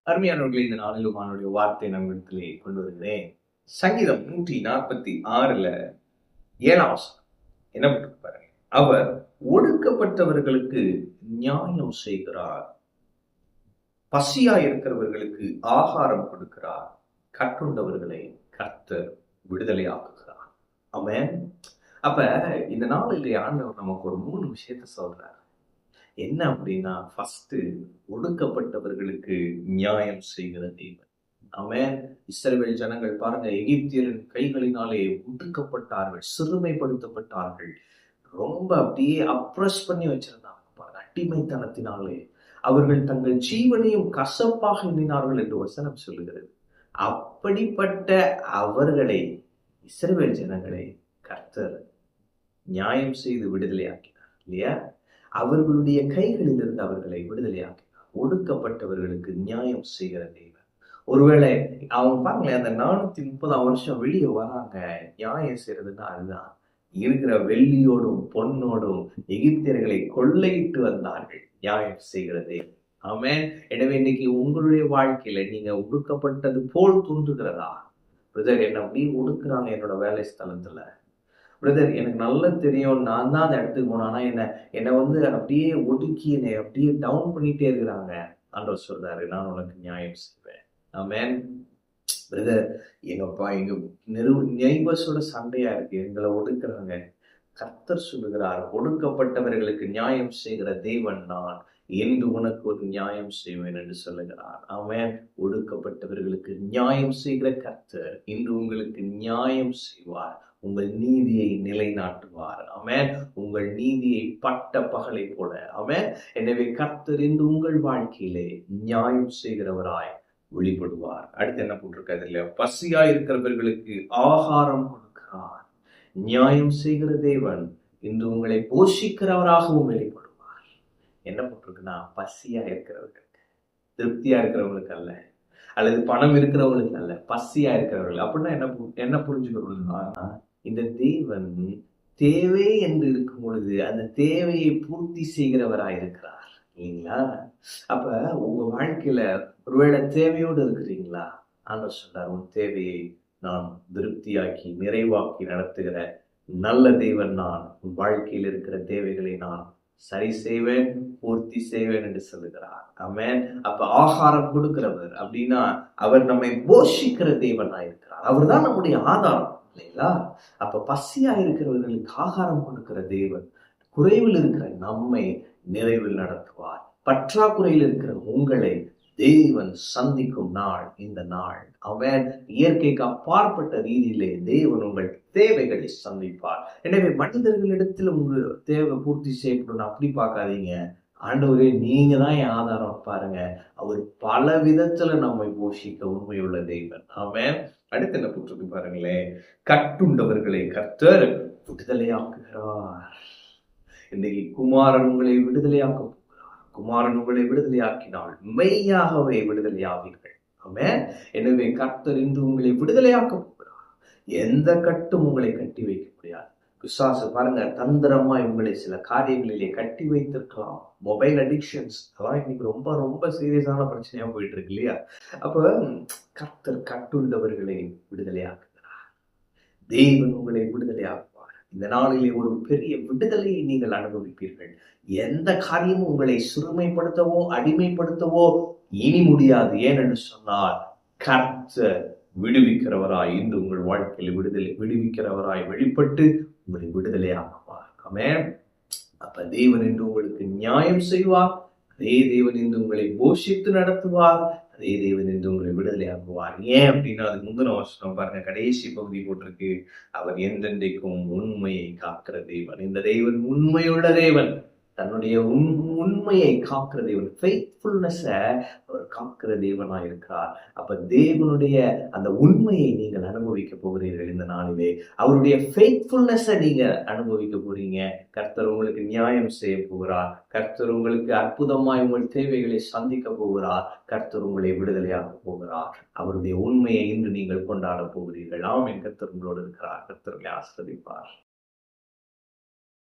அருமையானவர்களே, இந்த நாளிலும் அவனுடைய வார்த்தை நம்மிடத்திலே கொண்டு வருகிறேன். சங்கீதம் 146 7 என்ன போட்டிருப்பாரு? அவர் ஒடுக்கப்பட்டவர்களுக்கு நியாயம் செய்கிறார், பசியா இருக்கிறவர்களுக்கு ஆகாரம் கொடுக்கிறார், கட்டுண்டவர்களை கர்த்தர் விடுதலை ஆக்குகிறார். ஆமென். அப்ப இந்த நாளிலே ஆண்டவர் நமக்கு ஒரு 3 விஷயத்த சொல்றார். என்ன அப்படின்னா, ஃபர்ஸ்ட் ஒடுக்கப்பட்டவர்களுக்கு நியாயம் செய்கிற தேவன். ஆமென். இஸ்ரவேல் ஜனங்கள் பாருங்க, எகிப்தியரின் கைகளினாலே ஒடுக்கப்பட்டார்கள், சிறுமைப்படுத்தப்பட்டார்கள், ரொம்ப அப்படியே அப்ரஸ் பண்ணி வச்சிருந்தாங்க பாருங்க. அடிமைத்தனத்தினாலே அவர்கள் தங்கள் ஜீவனையும் கசப்பாக எண்ணினார்கள் என்று வசனம் சொல்லுகிறது. அப்படிப்பட்ட அவர்களை, இஸ்ரவேல் ஜனங்களை கர்த்தர் நியாயம் செய்து விடுதலையாக்கினார் இல்லையா? அவர்களுடைய கைகளில் இருந்து அவர்களை விடுதலையாக்கினார். ஒடுக்கப்பட்டவர்களுக்கு நியாயம் செய்கிற தேவன். ஒருவேளை அவங்க பாருங்களேன், அந்த 430 வருஷம் வெளியே வராங்க, நியாயம் செய்யறதுன்னா அதுதான். இருக்கிற வெள்ளியோடும் பொன்னோடும் எகிப்தியர்களை கொள்ளையிட்டு வந்தார்கள், நியாயம் செய்கிறதே. ஆமென். எனவே இன்னைக்கு உங்களுடைய வாழ்க்கையில நீங்க ஒடுக்கப்பட்டது போல் தோன்றுகிறதா? பிரதர், என்ன அப்படி ஒடுக்குறாங்க என்னோட வேலை ஸ்தலத்துல. பிரதர், எனக்கு நல்லா தெரியும், நான் தான் அந்த இடத்துக்கு போனேன், ஆனா என்னை அப்படியே ஒடுக்கி என்னை அப்படியே டவுன் பண்ணிட்டே இருக்கிறாங்க. ஆண்டவர் சொல்றாரு, நான் உனக்கு நியாயம் செய்வேன். ஆமென். பிரதர், எங்க நெய்பர்ஸோட சண்டையா இருக்கு, எங்களை ஒடுக்குறாங்க. கர்த்தர் சொல்லுகிறார், ஒடுக்கப்பட்டவர்களுக்கு நியாயம் செய்கிற தேவன் நான், என்று உனக்கு ஒரு நியாயம் செய்வேன் என்று சொல்லுகிறார். ஆமென். ஒடுக்கப்பட்டவர்களுக்கு நியாயம் செய்கிற கர்த்தர் இன்று உங்களுக்கு நியாயம் செய்வார். உங்கள் நீதியை நிலைநாட்டுவார். ஆமென். உங்கள் நீதியை பட்ட பகலை போல. ஆமென். எனவே கர்த்தர் இன்று உங்கள் வாழ்க்கையிலே நியாயம் செய்கிறவராய் வெளிப்படுவார். அடுத்து என்ன போட்டிருக்காது இல்லையா? பசியா இருக்கிறவர்களுக்கு ஆகாரம் கொடுக்கிறார். நியாயம் செய்கிற தேவன் இன்று உங்களை போஷிக்கிறவராகவும் வெளிப்படுவார். என்ன போட்டிருக்குன்னா, பசியா இருக்கிறவர்களுக்கு, திருப்தியா இருக்கிறவங்களுக்கு அல்ல, அல்லது பணம் இருக்கிறவங்களுக்கு அல்ல, பசியா இருக்கிறவர்கள். அப்படின்னா என்ன புரிஞ்சுக்கணும்னா, இந்த தேவன் தேவை என்று இருக்கும் பொழுது அந்த தேவையை பூர்த்தி செய்கிறவராய் இருக்கிறார் இல்லைங்களா? அப்ப உங்க வாழ்க்கையில ஒருவேளை தேவையோடு இருக்கிறீங்களா? ஆண்டவர் சொல்றார், உன் தேவையை நான் திருப்தியாக்கி நிறைவாக்கி நடத்துகிற நல்ல தேவன் நான். உன் வாழ்க்கையில் இருக்கிற தேவைகளை நான் சரி செய்வேன், பூர்த்தி செய்வேன் என்று சொல்லுகிறார். ஆமென். அப்ப ஆகாரம் கொடுக்கிறவர் அப்படின்னா அவர் நம்மை போஷிக்கிற தேவனா இருக்கிறார். அவர் தான் நம்முடைய ஆதாரம் இல்லைங்களா? அப்ப பசியா இருக்கிறவர்களுக்கு ஆகாரம் கொடுக்கிற தேவன் குறைவில் இருக்கிற நம்மை நிறைவில் நடத்துவார். பற்றாக்குறையில் இருக்கிற உங்களை தேவன் சந்திக்கும் நாள் இந்த நாள். அவன் இயற்கைக்கு அப்பாற்பட்ட ரீதியிலே தேவன் உங்கள் தேவைகளை சந்திப்பார். எனவே மனிதர்களிடத்தில் உங்கள் தேவை பூர்த்தி செய்யப்படும் அப்படி பார்க்காதீங்க. ஆண்டவரே, நீங்க தான் என் ஆதாரம் பாருங்க. அவர் பல விதத்துல நம்மை போஷிக்க உண்மையுள்ள தேவன். அவன் அடுத்து என்ன போட்டிருக்கு பாருங்களேன், கட்டுண்டவர்களை கர்த்தர் விடுதலையாக்குகிறார். இன்னைக்கு குமாரன் உங்களை விடுதலையாக்க போகிறார். குமாரன் உங்களை விடுதலையாக்கினால் மெய்யாகவே விடுதலையாவீர்கள். ஆமென். எனவே கர்த்தர் இன்று உங்களை விடுதலையாக்க போகிறார். எந்த கட்டும் உங்களை கட்டி வைக்க முடியாது. பிசாசு பாருங்க, தந்திரமா உங்களை சில காரியங்களிலே கட்டி வைத்திருக்கலாம். மொபைல் அடிக்ஷன்ஸ் அதெல்லாம் இன்னைக்கு ரொம்ப ரொம்ப சீரியஸான பிரச்சனையா போயிட்டு இருக்கு இல்லையா? அப்ப கர்த்தர் கட்டுண்டவர்களை விடுதலையாக்குகிறார். தேவன் உங்களை விடுதலையாக்குவார். இந்த நாளிலே ஒரு பெரிய விடுதலையை நீங்கள் அனுபவிப்பீர்கள். எந்த காரியமும் உங்களை சிறுமைப்படுத்தவோ அடிமைப்படுத்தவோ இனி முடியாது. ஏனென்று சொன்னால் கர்த்தர் விடுவிக்கிறவராய் இன்று உங்கள் வாழ்க்கையில் விடுவிக்கிறவராய் வெளிப்பட்டு உங்களை விடுதலையாக்குவார். ஆமென். அப்ப தேவன் என்று உங்களுக்கு நியாயம் செய்வார். அதே தேவன் என்று உங்களை போஷித்து நடத்துவார். அதே தேவன் என்று உங்களை விடுதலையாக்குவார். ஏன் அப்படின்னா, அது முந்தின வருஷம் பாருங்க, கடைசி பகுதி போட்டிருக்கு, அவர் என்றென்றைக்கும் உண்மையை காக்கிற தேவன். இந்த தேவன் உண்மையுள்ள தேவன். தன்னுடைய உண்மையை காக்கிற தேவன், ஃபெய்த்ஃபுல்னஸ் அவர் காக்கிற தேவனாய் இருக்கிறார். அப்ப தேவனுடைய அந்த உண்மையை நீங்கள் அனுபவிக்க போகிறீர்கள். இந்த நாளிலே அவருடைய ஃபெய்த்ஃபுல்னஸ் நீங்க அனுபவிக்க போறீங்க. கர்த்தர் உங்களுக்கு நியாயம் செய்ய போகிறார். கர்த்தர் உங்களுக்கு அற்புதமாய் உங்கள் தேவைகளை சந்திக்க போகிறார். கர்த்தர் உங்களை விடுதலையாக போகிறார். அவருடைய உண்மையை இன்று நீங்கள் கொண்டாட போகிறீர்கள். ஆமென். கர்த்தர் உங்களோடு இருக்கிறார். கர்த்தர் உங்களை ஆசீர்வதிப்பார்.